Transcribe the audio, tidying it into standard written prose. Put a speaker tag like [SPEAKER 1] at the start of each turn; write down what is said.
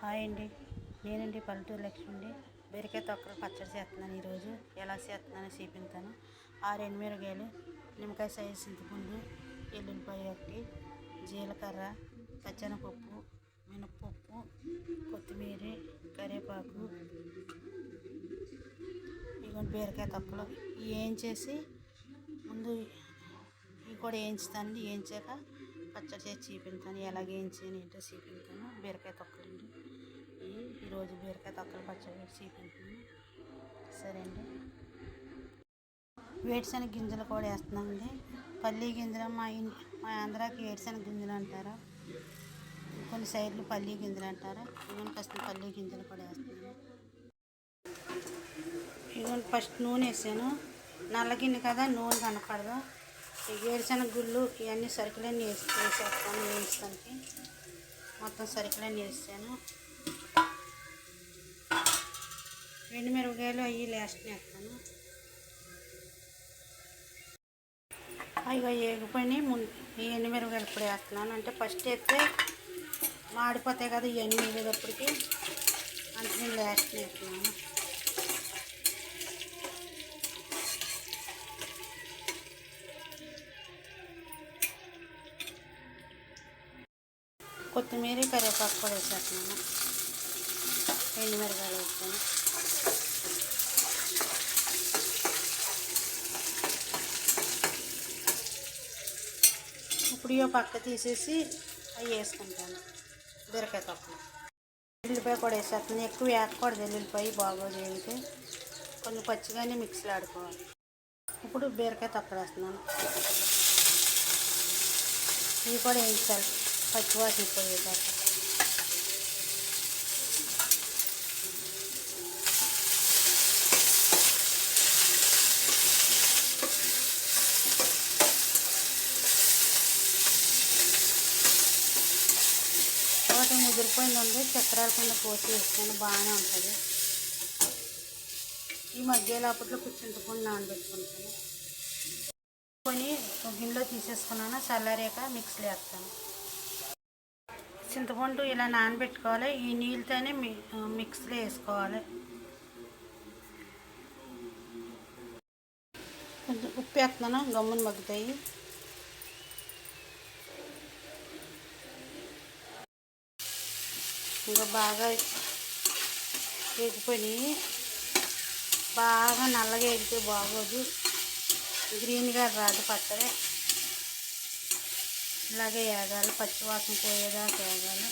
[SPEAKER 1] Hi అండి, నేనండి పల్లెటూరు లక్ష్మి అండి. బీరకాయ తొక్కలు పచ్చడి చేస్తున్నాను. ఈరోజు ఎలా చేస్తున్నానో చూపిస్తాను. 6 ఎండుమిరపకాయలు, నిమ్మకాయ సైజు చింతపండు, ఎల్లుల్లిపాయ ఒకటి, జీలకర్ర, పచ్చెనపప్పు, మినప్పప్పు, కొత్తిమీర, కరివేపాకు, ఇవన్నీ బీరకాయ తొక్కలు వేయించేసి ముందు ఇవి కూడా వేయించుతానండి. వేయించాక పచ్చడి చేసి చూపిస్తాను. ఎలాగ వేయించాను ఏంటో చూపిస్తాను. బీరకాయ తొక్కలండి. ఈరోజు బీరకాయ తొక్కలు పచ్చడి చూపిస్తాను. సరే అండి. వేరుశనగ గింజలు కూడా వేస్తున్నామండి. పల్లి గింజలు మా ఆంధ్రాకి వేరుశనగ గింజలు అంటారు, కొన్ని సైడ్లు పల్లి గింజలు అంటారు. ఇవన్నీ ఫస్ట్ పల్లి గింజలు కూడా వేస్తున్నాను. ఇవన్నీ ఫస్ట్ నూనె వేసాను. నల్ల గిన్నె కదా, నూనె కనపడదు. ఈ వేరుశనగ గుళ్ళు ఇవన్నీ సరుకులన్నీ వేసేస్తాను. వేయించడానికి మొత్తం సరుకులన్నీ వేసాను. ఎండుమిరపకాయలు అవి లాస్ట్ వేస్తాను. అవి వేగిపోయినాయి. ఈ ఎండుమిరపకాయలు ఇప్పుడు వేస్తున్నాను. అంటే ఫస్ట్ వేస్తే మాడిపోతాయి కదా, ఇవన్నీ వేగేటప్పటికి అంటే నేను లాస్ట్ వేస్తున్నాను. కొత్తిమీర, కరివేపాకు కూడా వేసేస్తున్నాను. ఎండుమిరపకాయలు వేస్తాను. ఇప్పుడు ఇవో పక్క తీసేసి అవి వేసుకుంటాను. బీరకాయ తొక్కలు, ఎల్లుల్లిపాయ కూడా వేసేస్తాను. ఎక్కువ వేయకూడదు, ఎల్లుల్లిపాయ బాగోదు. వేగితే కొంచెం పచ్చిగానే మిక్సీలో ఆడుకోవాలి. ఇప్పుడు బీరకాయ తొక్కలు వేస్తున్నాను. ఇవి కూడా వేయించాలి పచ్చివాసన పోయేదాకా. తోట ముదిరిపోయిందండి, చక్రాల కింద పోసి వేస్తాను, బాగానే ఉంటుంది. ఈ మధ్యలో అప్పట్లో చింతపండు నానబెట్టుకుంటాను. కొని ఒక గిన్నెలో తీసేసుకున్నాను. చల్లారాక మిక్సీలో వేస్తాను. చింతపండు ఇలా నానబెట్టుకోవాలి. ఈ నీళ్ళతోనే మిక్సీలో వేసుకోవాలి. కొంచెం ఉప్పు వేస్తున్నాను, గమ్మున మగ్గుతాయి. ఇంకా బాగా వేగిపోయినాయి. బాగా నల్లగా వేగితే బాగోదు, గ్రీన్గా రాదు పచ్చడి. ఇలాగే వేగాలి, పచ్చివాసన పోయేదాకా వేగాలి.